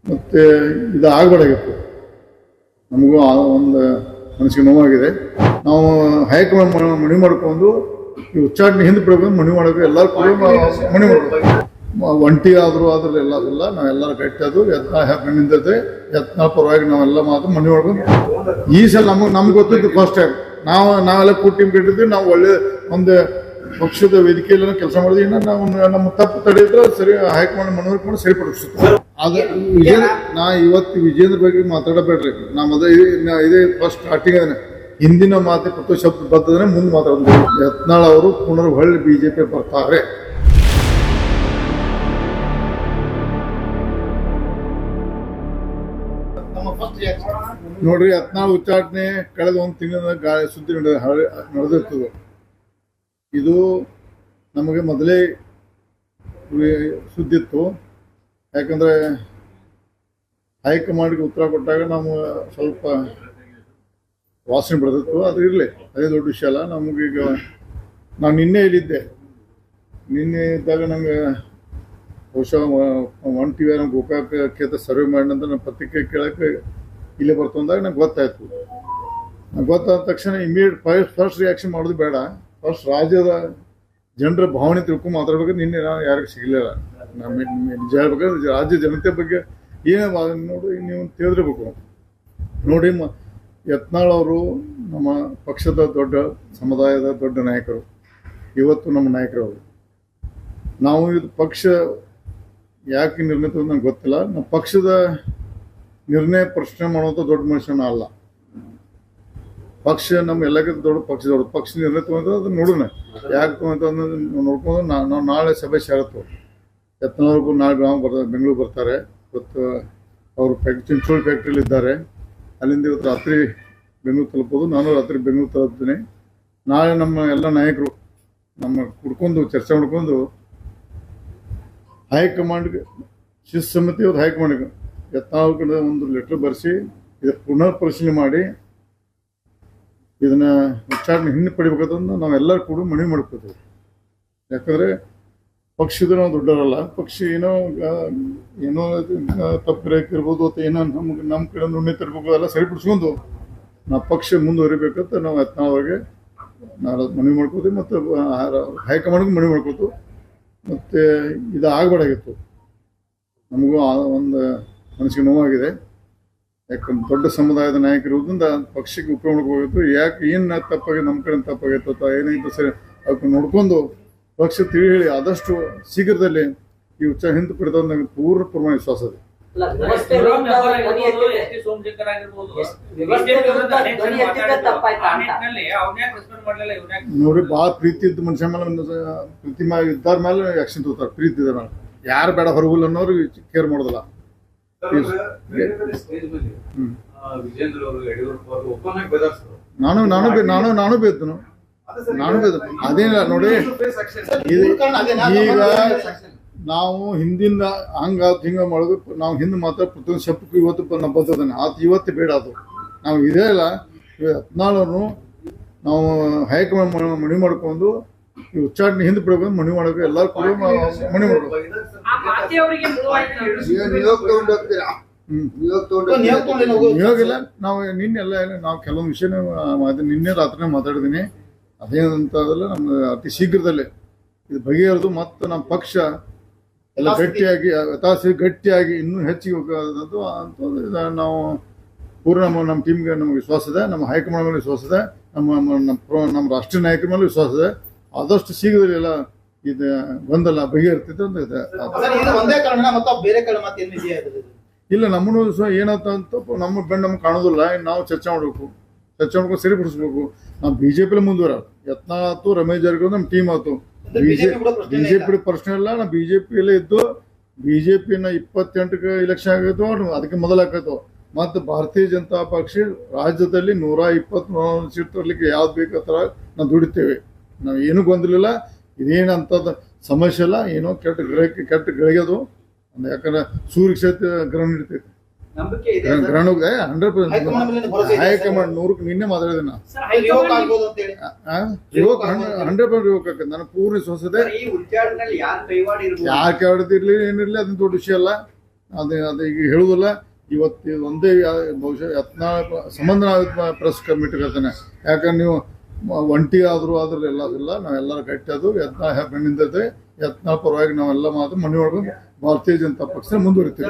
ಮತ್ತು ಇದು ಆಗಬಾರ್ದಾಗಿತ್ತು. ನಮಗೂ ಒಂದು ಮನಸ್ಸಿಗೆ ನೋವಾಗಿದೆ. ನಾವು ಹೈಕಮಾಂಡ್ ಮನವಿ ಮಾಡ್ಕೊಂಡು ಈ ಉಚ್ಚಾಟನೆ ಹಿಂದೆ ಬಿಡಬೇಕು, ಮನವಿ ಮಾಡಬೇಕು. ಎಲ್ಲರೂ ಕೂಡ ಮನವಿ ಮಾಡಬೇಕು. ಒಂಟಿಗಾದರೂ ಅದ್ರಲ್ಲ ಅದೆಲ್ಲ ನಾವೆಲ್ಲರೂ ಗಟ್ಟಿಯಾದ್ರು ನಿಂದಿದೆ. ಯತ್ನಾಳ್ ಪರವಾಗಿ ನಾವೆಲ್ಲ ಮಾತ್ರ ಮನವಿ ಮಾಡ್ಕೊಂಡು ಈ ಸಲ ನಮ್ಗೆ ಗೊತ್ತಿದ್ದು ಫಸ್ಟ್ ಟೈಮ್ ನಾವೆಲ್ಲ ಕೂಟೀಮ್ ಕಟ್ಟಿದ್ವಿ. ನಾವು ಒಳ್ಳೆ ಒಂದು ಪಕ್ಷದ ವೇದಿಕೆಯಲ್ಲಿ ಕೆಲಸ ಮಾಡಿದ್ವಿ. ಇನ್ನು ನಾವು ನಮ್ಮ ತಪ್ಪು ತಡೆಯಿದ್ರೆ ಸರಿ ಹೈಕಮಾಂಡ್ ಮನವಿ ಮಾಡಿ ಸರಿಪಡಿಸುತ್ತೆ. ಅದು ನಾ ಇವತ್ತು ವಿಜೇಂದ್ರ ಬಗ್ಗೆ ಮಾತಾಡಬೇಡ್ರಿ. ಇದೇ ಫಸ್ಟ್ ಸ್ಟಾರ್ಟಿಂಗ್ ಅದನ್ನ ಹಿಂದಿನ ಮಾತು ಪ್ರತಿ ಶಬ್ದ ಬರ್ತದ್ರೆ ಮುಂದೆ ಮಾತಾಡಿದ್ರು. ಯತ್ನಾಳ್ ಅವರು ಪುನರ್ ಹೊಳ್ಳಿ ಬಿಜೆಪಿ ಬರ್ತಾರೆ. ನೋಡ್ರಿ, ಯತ್ನಾಳ್ ಉಚ್ಚಾಟನೆ ಕಳೆದ ಒಂದು ತಿಂಗಳ ಗಾಳಿ ಸುದ್ದಿ ನಡೆದಿರ್ತದೆ. ಇದು ನಮಗೆ ಮೊದಲೇ ಸುದ್ದಿತ್ತು. ಯಾಕಂದ್ರೆ ಹೈಕಮಾಂಡ್ಗೆ ಉತ್ತರ ಕೊಟ್ಟಾಗ ನಾವು ಸ್ವಲ್ಪ ವಾಸನೆ ಬರೆದಿತ್ತು. ಅದು ಇರಲಿ, ಅದೇ ದೊಡ್ಡ ವಿಷಯ ಅಲ್ಲ. ನಮಗೀಗ ನಾನು ನಿನ್ನೆ ಇಲ್ಲಿದ್ದೆ. ನಿನ್ನೆ ಇದ್ದಾಗ ನಂಗೆ ಬಹುಶಃ ಒನ್ ಟಿ ವಿ ಗೋಕಾಕ ಕ್ಷೇತ್ರ ಸರ್ವೆ ಮಾಡಿ ನಂತರ ನನ್ನ ಪತ್ರಿಕೆ ಕೇಳೋಕ್ಕೆ ಇಲ್ಲೇ ಬರ್ತಂದಾಗ ನಂಗೆ ಗೊತ್ತಾಯ್ತು. ಗೊತ್ತಾದ ತಕ್ಷಣ ಇಮಿಡಿಯೇಟ್ ಫಸ್ಟ್ ರಿಯಾಕ್ಷನ್ ಮಾಡೋದು ಬೇಡ. ಫಸ್ಟ್ ರಾಜ್ಯದ ಜನರ ಭಾವನೆ ತಿಳ್ಕೊಂಡು ಮಾತಾಡ್ಬೇಕು. ನಿನ್ನೆ ನಾನು ಯಾರಿಗೂ ಸಿಗಲಿಲ್ಲ. ನಿಜ ಹೇಳ್ಬೇಕಾದ್ರೆ ರಾಜ್ಯ ಜನತೆ ಬಗ್ಗೆ ಏನೇ ನೋಡಿ ನೀವು ತಿಳಿದಿರ್ಬೇಕು. ನೋಡಿ, ಯತ್ನಾಳ್ ಅವರು ನಮ್ಮ ಪಕ್ಷದ ದೊಡ್ಡ ಸಮುದಾಯದ ದೊಡ್ಡ ನಾಯಕರು. ಇವತ್ತು ನಮ್ಮ ನಾಯಕರವರು. ನಾವು ಇದು ಪಕ್ಷ ಯಾಕೆ ನಿರ್ಣಯ ತಗೊಂಡು ನಂಗೆ ಗೊತ್ತಿಲ್ಲ. ನಮ್ಮ ಪಕ್ಷದ ನಿರ್ಣಯ ಪ್ರಶ್ನೆ ಮಾಡುವಂಥ ದೊಡ್ಡ ಮನುಷ್ಯನ ಅಲ್ಲ. ಪಕ್ಷ ನಮ್ಮ ಎಲ್ಲಕ್ಕಿಂತ ದೊಡ್ಡ ಪಕ್ಷ ನಿರ್ಣಯ ತಗೊಂಡು ಅದನ್ನ ನೋಡೋಣ. ಯಾಕೆ ತಗೊಂತ ನೋಡ್ಕೊಂಡು ನಾವು ನಾಳೆ ಸಭೆ ಸೇರತ್ತು. ಯತ್ನಾಳ್ ನಾಳೆ ಬೆಂಗಳೂರು ಬರ್ತಾರೆ. ಇವತ್ತು ಅವರು ಚಿಂಚೋಳಿ ಫ್ಯಾಕ್ಟ್ರಿಲಿ ಇದ್ದಾರೆ. ಅಲ್ಲಿಂದ ಇವತ್ತು ರಾತ್ರಿ ಬೆಂಗಳೂರು ತಲುಪೋದು. ನಾನು ರಾತ್ರಿ ಬೆಂಗಳೂರು ತಲುಪ್ತೀನಿ. ನಾಳೆ ನಮ್ಮ ಎಲ್ಲ ನಾಯಕರು ಕುಡ್ಕೊಂಡು ಚರ್ಚೆ ಮಾಡ್ಕೊಂಡು ಹೈಕಮಾಂಡ್ಗೆ ಶಿಸ್ತು ಸಮಿತಿ ಇವತ್ತು ಹೈಕಮಾಂಡ್ಗೆ ಯತ್ನಾಳ್ ಕಡೆ ಒಂದು ಲೆಟರ್ ಬರೆಸಿ ಇದಕ್ಕೆ ಪುನರ್ ಪರಿಶೀಲನೆ ಮಾಡಿ ಇದನ್ನ ಉಚ್ಚಾರಣೆ ಹಿಂದೆ ಪಡಿಬೇಕಂತಂದು ನಾವೆಲ್ಲರೂ ಕೂಡ ಮನವಿ ಮಾಡ್ಕೋತೀವಿ. ಯಾಕಂದರೆ ಪಕ್ಷದ ನಾವು ದೊಡ್ಡವರಲ್ಲ. ಪಕ್ಷ ಏನೋ ತಪ್ಪಿರ್ಬೋದು ಅಥವಾ ಏನೋ ನಮ್ಮ ಕಡೆ ನುಣ್ಣೆ ತರಬೇಕು, ಎಲ್ಲ ಸರಿಪಡಿಸ್ಕೊಂಡು ನಾವು ಪಕ್ಷ ಮುಂದುವರಿಬೇಕಂತ ನಾವು ಯತ್ನಾಳ್ಗೆ ನಾವು ಮನವಿ ಮಾಡ್ಕೋತೀವಿ. ಮತ್ತು ಹೈಕಮಾಂಡ್ಗೆ ಮನವಿ ಮಾಡ್ಕೋತೀವಿ. ಮತ್ತು ಇದು ಆಗಬಾರ್ದಾಗಿತ್ತು. ನಮಗೂ ಒಂದು ಮನಸ್ಸಿಗೆ ನೋವಾಗಿದೆ. ಯಾಕಂದ್ರೆ ದೊಡ್ಡ ಸಮುದಾಯದ ನಾಯಕರಿರೋದ್ರಿಂದ ಪಕ್ಷಕ್ಕೆ ಉಪಯೋಗ ಹೋಗಿತ್ತು. ಯಾಕೆ ಏನು ತಪ್ಪಾಗಿದೆ, ನಮ್ಮ ಕಡೆ ತಪ್ಪಾಗಿತ್ತು ಅಥವಾ ಏನಾಯಿತು ಸರಿ ಅದಕ್ಕೆ ನೋಡ್ಕೊಂಡು ಪಕ್ಷ ತಿಳಿ ಹೇಳಿ ಆದಷ್ಟು ಶೀಘ್ರದಲ್ಲಿ ಈ ಉಚ್ಚಾರ ಹಿಂದೆ ಪಡೆದ ನನಗೆ ಪೂರ್ಣ ಪ್ರಮಾಣ ವಿಶ್ವಾಸ ಇದೆ. ನೋಡಿ, ಭಾಳ ಪ್ರೀತಿ ಇದ್ದ ಮನುಷ್ಯ ಮೇಲೆ ಪ್ರೀತಿ ಇದ್ದಾರ ಮೇಲೆ ಆಕ್ಷನ್ ತಗೋತಾರೆ. ಪ್ರೀತಿ ಇದ್ದ ಮೇಲೆ ಯಾರು ಬೇಡ ಹೊರಗುಲ್ಲ ಅನ್ನೋರು ಕೇರ್ ಮಾಡೋದಿಲ್ಲ. ನಾನು ಬೇತನು ಅದೇನಿಲ್ಲ ನೋಡಿ. ಈಗ ನಾವು ಹಿಂದಿಂದ ಹಿಂಗ ಮಾಡೋದು. ನಾವು ಹಿಂದೆ ಮಾತ್ರ ಪ್ರತಿಯೊಂದು ಶಬ್ದಕ್ಕೂ ಇವತ್ತು ನಮ್ಮ ಬರ್ತದಾನೆ. ಇವತ್ತು ಬೇಡ. ಅದು ನಾವು ಇದೇ ಇಲ್ಲ. ಯತ್ನಾಳನ್ನು ನಾವು ಹೈಕಮಾಂಡ್ ಮನವಿ ಮಾಡ್ಕೊಂಡು ಈ ಉಚ್ಚಾಟನೆ ಹಿಂದೆ ಬಿಡಬೇಕು, ಮನವಿ ಮಾಡಬೇಕು. ಎಲ್ಲರೂ ಕೂಡ ಮನವಿ ಮಾಡಬೇಕು. ನಿಯೋಗಿಲ್ಲ. ನಾವು ನಿನ್ನೆ ಎಲ್ಲ ನಾವು ಕೆಲವೊಂದು ವಿಷಯನ ನಿನ್ನೆ ರಾತ್ರಿ ಮಾತಾಡಿದ್ದೀನಿ. ಅದೇನಂತದಲ್ಲ, ನಮ್ಮ ಅತಿ ಶೀಘ್ರದಲ್ಲೇ ಇದು ಬಗೆಹರಿದು ಮತ್ತು ನಮ್ಮ ಪಕ್ಷ ಎಲ್ಲ ಗಟ್ಟಿಯಾಗಿ ಇನ್ನೂ ಹೆಚ್ಚಿಗೆ ಹೋಗೋದಂತೂ ನಾವು ಪೂರ್ಣ ನಮ್ಮ ಟೀಮ್ಗೆ ನಮ್ಗೆ ವಿಶ್ವಾಸ ಇದೆ. ನಮ್ಮ ಹೈಕಮಾಂಡ್ ಮೇಲೆ ವಿಶ್ವಾಸ ಇದೆ. ನಮ್ಮ ರಾಷ್ಟ್ರೀಯ ನಾಯಕರ ಮೇಲೆ ವಿಶ್ವಾಸ ಇದೆ. ಆದಷ್ಟು ಶೀಘ್ರದಲ್ಲಿ ಎಲ್ಲ ಇದು ಗೊಂದಲ ಬಗೆಹರಿತೈತೆ ಅಂತ ಇದೆ. ಇಲ್ಲ, ನಮ್ಮನ್ನು ಏನಂತ ನಮ್ಮ ಬೆನ್ನು ನಮ್ಗೆ ಕಾಣೋದಿಲ್ಲ. ನಾವು ಚರ್ಚೆ ಮಾಡ್ಬೇಕು, ಮಾಡ್ಕೊಂಡು ಸರಿಪಡಿಸ್ಬೇಕು. ನಾವು ಬಿಜೆಪಿ ಮುಂದುವರ ಯತ್ನಾಳ್ ಆಯ್ತು, ರಮೇಶ್ ಜಾರಕಿಹೊಳಿ ನಮ್ಮ ಟೀಮ್ ಆಯ್ತು. ಬಿಜೆಪಿ ಪ್ರಶ್ನೆ ಇಲ್ಲ. ನಾವು ಬಿಜೆಪಿಯಲ್ಲೇ ಇದ್ದು ಬಿಜೆಪಿನ 28ಕ್ಕೆ ಇಲೆಕ್ಷನ್ ಆಗೈತು, ಅದಕ್ಕೆ ಮೊದಲಾಕೈತು. ಮತ್ತು ಭಾರತೀಯ ಜನತಾ ಪಕ್ಷ ರಾಜ್ಯದಲ್ಲಿ 120 ಸೀಟ್ ತರಲಿಕ್ಕೆ ಯಾವ್ದು ಬೇಕತ್ರ ನಾವು ದುಡಿತೇವೆ. ನಾವು ಏನೂ ಗೊಂದಲಿಲ್ಲ. ಇದೇನಂತದ ಸಮಸ್ಯೆ ಇಲ್ಲ. ಏನೋ ಕೆಟ್ಟ ಗಳಿಗೆದು. ಯಾಕಂದ್ರೆ ಸೂರ್ಯ ಕ್ಷೇತ್ರ ಗ್ರಹಣ ಹಿಡಿತೈತಿ. ಗ್ರಹಣ 100% ಹೈಕಮಾಂಡ್ 100ಕ್ಕೆ ನಿನ್ನೆ ಮಾತಾಡಿದೆ. ನಾ 100% ರಿವೋಕ್ ಆಕೈತೆ. ನನಗೆ ಪೂರ್ಣ ವಿಶ್ವಾಸ ಇದೆ. ಯಾರು ಕೈವಾಡಿರ್ಲಿ ಏನಿರಲಿ ಅದನ್ನ ದೊಡ್ಡ ವಿಷಯ ಅಲ್ಲ. ಅದು ಈಗ ಹೇಳುವುದಿಲ್ಲ. ಇವತ್ತು ಒಂದೇ ಬಹುಶಃ ಯತ್ನಾಳ್ ಸಂಬಂಧ ನಾವು ಪ್ರೆಸ್ ಕಮಿಟಿ ಕರ್ತಾನೆ. ಯಾಕಂದ್ರೆ ನೀವು ಒಂಟಿ ಆದರೂ ಅದ್ರಲ್ಲಿ ಎಲ್ಲ ಇಲ್ಲ, ನಾವೆಲ್ಲರೂ ಗಟ್ಟಿದ್ದು ಯತ್ನಾಳ್ ಬೆನ್ನಿಂದದೆ. ಯತ್ನಾಳ್ ಪರವಾಗಿ ನಾವೆಲ್ಲ ಮಾತ್ರ ಮನೆ ಒಳಗೆ ಭಾರತೀಯ ಜನತಾ ಪಕ್ಷ ಮುಂದುವರಿತೀವಿ.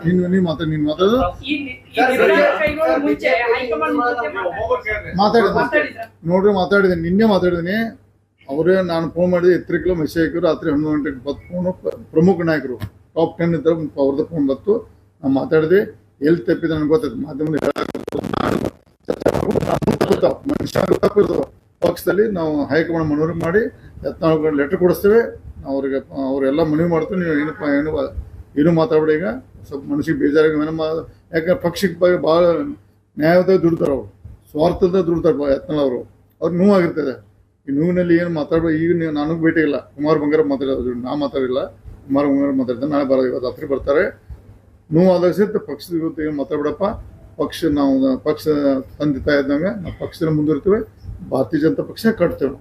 ನೀನು ಮಾತಾಡೋದು ನೋಡ್ರಿ, ಮಾತಾಡಿದ್ದೀನಿ, ನಿನ್ನೆ ಮಾತಾಡಿದ್ದೀನಿ. ಅವರೇ ನಾನು ಫೋನ್ ಮಾಡಿದೆ, ಎತ್ತರಿಕಲು ಮೆಸೇಜ್ ಹಾಕಿದ್ರು. ರಾತ್ರಿ 11 ಗಂಟೆಗೆ 10 ಫೋನು. ಪ್ರಮುಖ ನಾಯಕರು ಟಾಪ್ 10 ಇದ್ದರು, ಅವ್ರದ್ದು ಫೋನ್ ಬಂತು. ನಾನು ಮಾತಾಡಿದೆ. ಎಲ್ಲಿ ತಪ್ಪಿದೆ ನನಗೆ ಗೊತ್ತಾಯ್ತು. ಮಾಧ್ಯಮದಲ್ಲಿ ಮನುಷ್ಯ ತಪ್ಪಿರ್ತಾವ. ಪಕ್ಷದಲ್ಲಿ ನಾವು ಹೈಕಮಾಂಡ್ ಮನವಿ ಮಾಡಿ ಯತ್ನಾಳ್ ಲೆಟರ್ ಕೊಡಿಸ್ತೇವೆ. ಅವ್ರಿಗೆ ಅವರೆಲ್ಲ ಮನವಿ ಮಾಡ್ತೀವಿ. ನೀವು ಏನು ಮಾತಾಡ್ಬೇಡಿ. ಈಗ ಸ್ವಲ್ಪ ಮನಸ್ಸಿಗೆ ಬೇಜಾರಾಗಿ ಯಾಕಂದ್ರೆ ಪಕ್ಷಕ್ಕೆ ಭಾಳ ನ್ಯಾಯದ ದುಡ್ತಾರೆ, ಅವರು ಸ್ವಾರ್ಥದ ದುಡ್ತಾರೆ ಯತ್ನಾಳ್ ಅವರು. ಅವ್ರಿಗೆ ನೋವಾಗಿರ್ತದೆ. ಈ ನೋವಿನಲ್ಲಿ ಏನು ಮಾತಾಡ್ಬೇಕು. ಈಗ ನೀವು ನನಗೆ ಭೇಟಿ ಇಲ್ಲ. ಕುಮಾರ್ ಬಂಗಾರ ಮಾತಾಡೋದು, ನಾ ಮಾತಾಡಿಲ್ಲ. ಕುಮಾರ್ ಬಂಗಾರ ಮಾತಾಡ್ತಾರೆ. ನಾಳೆ ಇವತ್ತು ರಾತ್ರಿ ಬರ್ತಾರೆ. ನೋವಾದಾಗ ಸಹಿತ ಪಕ್ಷದ ಇವತ್ತು ಏನು ಮಾತಾಡ್ಬಿಡಪ್ಪ. ನಾವು ಪಕ್ಷ ತಂದೆ ತಾಯಿ ಇದ್ದಂಗೆ ನಾವು ಪಕ್ಷದಲ್ಲಿ ಮುಂದುವರಿತೇವೆ. ಭಾರತೀಯ ಜನತಾ ಪಕ್ಷ ಕಟ್ತೇವೆ.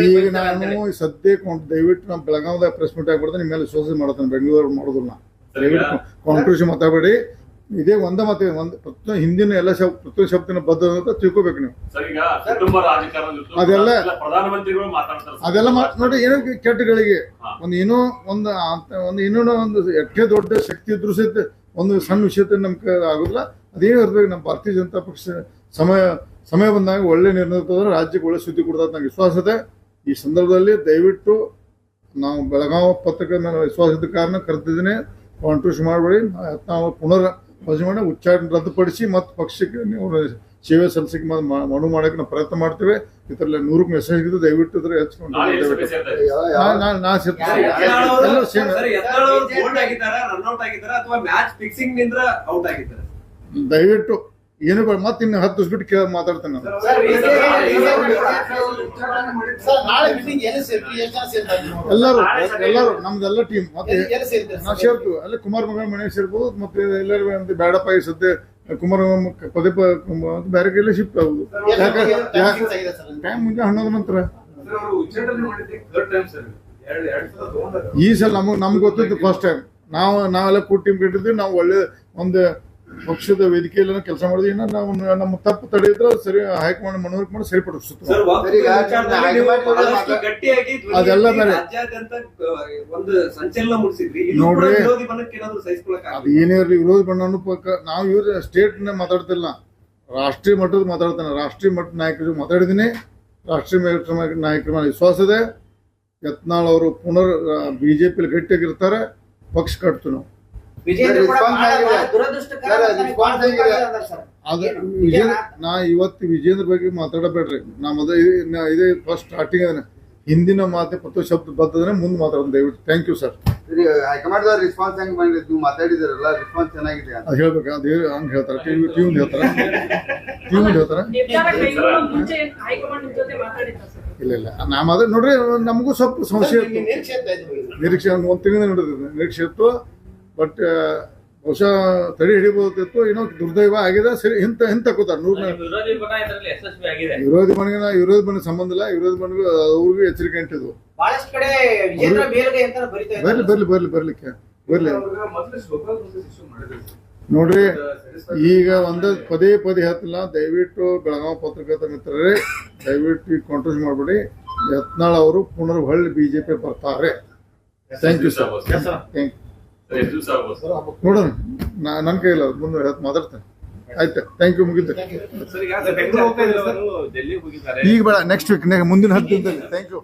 ಈಗ ನಾನು ಸದ್ಯಕ್ಕೆ ದಯವಿಟ್ಟು ನಾವು ಬೆಳಗಾವದಾಗ ಪ್ರೆಸ್ ಮೀಟ್ ಆಗ್ಬಿಡ್ತೇನೆ. ನಿಮ್ಮ ಮೇಲೆ ವಿಶ್ವಾಸ ಮಾಡ್ತೇನೆ. ಬೆಂಗಳೂರು ಮಾಡೋದಿಲ್ಲ. ದಯವಿಟ್ಟು ಕಾಂಟ್ರವರ್ಸಿ ಮಾತಾಡಬೇಡಿ. ಇದೇ ಒಂದೇ ಮಾತು. ಪ್ರತಿಯೊಂದು ಹಿಂದಿನ ಎಲ್ಲ ಪ್ರತಿಯೊಂದು ಶಬ್ದನ ಬದ್ಧ ಅಂತ ತಿಳ್ಕೊಬೇಕು ನೀವು. ಅದೆಲ್ಲ ನೋಡಿ, ಏನೋ ಕೆಟ್ಟಗಳಿಗೆ ಏನೋ ಒಂದು ಎಷ್ಟೇ ದೊಡ್ಡ ಶಕ್ತಿ ಇದ್ರು ಸಹಿತ ಒಂದು ಸಣ್ಣ ವಿಷಯ ನಮ್ಗೆ ಆಗೋದಿಲ್ಲ. ಅದೇನು ಇರ್ಬೇಕು. ನಮ್ಮ ಭಾರತೀಯ ಜನತಾ ಪಕ್ಷ ಸಮಯ ಬಂದಾಗ ಒಳ್ಳೆ ನಿರ್ಣಯ ತಗೊಂಡ್ರೆ ರಾಜ್ಯಕ್ಕೆ ಒಳ್ಳೆ ಸುದ್ದಿ ಕೊಡ್ತದೆ ನಂಗೆ ವಿಶ್ವಾಸ ಇದೆ. ಈ ಸಂದರ್ಭದಲ್ಲಿ ದಯವಿಟ್ಟು ನಾವು ಬೆಳಗಾವಿ ಪತ್ರಿಕೆ ಮೇಲೆ ವಿಶ್ವಾಸ ಇದ್ದ ಕಾರಣ ಕರೆದಿದ್ದೀನಿ. ಕಾಂಟ್ರವರ್ಸಿ ಮಾಡಬೇಡಿ. ನಾವು ಪುನರ್ ಪರಿಶೀಲನೆ ಮಾಡಿ ಉಚ್ಚಾರಣೆ ರದ್ದುಪಡಿಸಿ ಮತ್ತು ಪಕ್ಷಕ್ಕೆ ನೀವು ಸೇವೆ ಸಲ್ಲಿಸಕ್ಕೆ ಮನವಿ ಮಾಡೋಕೆ ನಾವು ಪ್ರಯತ್ನ ಮಾಡ್ತೇವೆ. ಇದರಲ್ಲಿ 100 ಮೆಸೇಜ್ ಇದ್ದು ದಯವಿಟ್ಟು ಇದ್ರೆ ಹೆಚ್ಕೊಂಡು ದಯವಿಟ್ಟು ಏನು ಮತ್ತೆ ಇನ್ನು 10 ದಿವಸ ಬಿಟ್ಟು ಮಾತಾಡ್ತೇನೆ ನಾನು. ಎಲ್ಲರೂ ನಮ್ದೆಲ್ಲ ಟೀಮ್ ಮತ್ತೆ ನಾವು ಸೇರ್ತೀವಿ. ಅಲ್ಲಿ ಕುಮಾರ್ ಮಗ ಮನೆ ಸೇರ್ಬೋದು. ಮತ್ತೆ ಎಲ್ಲರೂ ಒಂದು ಬೇಡಪ್ಪ ಈ ಸದ್ಯ ಕುಮಾರ್ ಪದೇ ಬೇರೆ ಕೈಲಿ ಶಿಫ್ಟ್ ಆಗುದು. ಟೈಮ್ ಮುಂಜೆ 11 ನಂತರ ಈ ಸಲ ನಮ್ಗೆ ಗೊತ್ತಿದ್ದು ಫಸ್ಟ್ ಟೈಮ್. ನಾವೆಲ್ಲ ಕೂಡ್ ಟೀಮ್ ಕಟ್ಟಿದ್ವಿ. ನಾವು ಒಳ್ಳೆ ಒಂದು ಪಕ್ಷದ ವೇದಿಕೆಯಲ್ಲಿ ಕೆಲಸ ಮಾಡಿದ್ವಿ. ನಾವು ನಮ್ಮ ತಪ್ಪು ತಡೆಯಿದ್ರೆ ಸರಿ ಹೈಕಮಾಂಡ್ ಮನವರಿಕೆ ಮಾಡಿ ಸರಿಪಡಿಸುತ್ತೆ. ಅದೆಲ್ಲ ಬೇರೆ ನೋಡ್ರಿ. ಅದು ಏನೇ ಇರಲಿ ವಿರೋಧಿ ಬಣ್ಣ ನಾವು ಇವ್ರ ಸ್ಟೇಟ್ ಮಾತಾಡ್ತಿಲ್ಲ, ರಾಷ್ಟ್ರೀಯ ಮಟ್ಟದ ಮಾತಾಡ್ತಾನೆ. ರಾಷ್ಟ್ರೀಯ ಮಟ್ಟದ ನಾಯಕರು ಮಾತಾಡಿದ್ದೀನಿ. ರಾಷ್ಟ್ರೀಯ ನಾಯಕರ ಮೇಲೆ ವಿಶ್ವಾಸ ಇದೆ. ಯತ್ನಾಳ್ ಅವರು ಪುನರ್ ಬಿಜೆಪಿಯಲ್ಲಿ ಗಟ್ಟಿಯಾಗಿರ್ತಾರೆ. ಪಕ್ಷ ಕಟ್ತು ನಾವು. ನಾ ಇವತ್ತು ವಿಜೇಂದ್ರ ಬಗ್ಗೆ ಮಾತಾಡಬೇಡ್ರಿ. ಇದೇ ಫಸ್ಟ್ ಸ್ಟಾರ್ಟಿಂಗ್ ಅದ. ಹಿಂದಿನ ಮಾತೆ ಪ್ರತಿ ಶಬ್ದ ಬರ್ತದ್ರೆ ಮುಂದೆ ಮಾತಾಡೋದು ದಯವಿಟ್ಟು. Thank you sir. High command response ಹೆಂಗ್ ಬಂದಿದೆ? ನೀವು ಮಾತಾಡಿದಿರಲ್ಲ, ರೆಸ್ಪಾನ್ಸ್ ಚೆನ್ನಾಗಿದೆ ಅದು ಹೇಳ್ಬೇಕು. ಅದು ಹಂಗೆ ಹೇಳ್ತಾರೆ. ಟ್ಯೂನ್ ಹೇಳ್ತಾರೆ. ಇಲ್ಲ ನಾ ಮಾತ್ರ ನೋಡ್ರಿ. ನಮಗೂ ಸ್ವಲ್ಪ ಸಮಸ್ಯೆ ಇತ್ತು. ನಿರೀಕ್ಷೆ ಒಂದು ತಿಂಗಳಿಂದ ನೋಡಿದ್ವಿ. ನಿರೀಕ್ಷೆ ಇತ್ತು. ಬಟ್ ಬಹುಶಃ ತಡೆ ಹಿಡಿಬಹುದಿತ್ತು. ಏನೋ ದುರ್ದೈವ ಆಗಿದೆ. ಸರಿ ಹಿಂತ ಕೂತಾರ. ವಿರೋಧಿ ಬಣ್ಣ ಸಂಬಂಧ ಇಲ್ಲ. ವಿರೋಧಿ ಬಣ್ಣ ಅವ್ರಿಗೂ ಎಚ್ಚರಿಕೆ ಅಂಟಿದ್ವು. ಬರ್ಲಿಕ್ಕೆ ನೋಡ್ರಿ. ಈಗ ಪದೇ ಹೇಳ್ತಿಲ್ಲ. ದಯವಿಟ್ಟು ಬೆಳಗಾವಿ ಪತ್ರಕರ್ತ ಮಿತ್ರರೇ, ದಯವಿಟ್ಟು ಈಗ ಕಾಂಟ್ರವರ್ಸಿ ಮಾಡಬೇಡಿ. ಯತ್ನಾಳ್ ಅವರು ಪುನರ್ ಹೊಳ್ಳಿ ಬಿಜೆಪಿ ಬರ್ತಾರೆ. Thank you sir. ಥ್ಯಾಂಕ್ ನೋಡೋಣ. ನನ್ನ ಕೈಲ್ಲ ಮುಂದೆ ಮಾತಾಡ್ತೇನೆ. ಆಯ್ತಾ? Thank you. ಮುಗಿದ್ದೆ ಈಗ ಬೇಡ. ನೆಕ್ಸ್ಟ್ ವೀಕ್ ಮುಂದಿನ 10 ದಿನದಲ್ಲಿ. Thank you.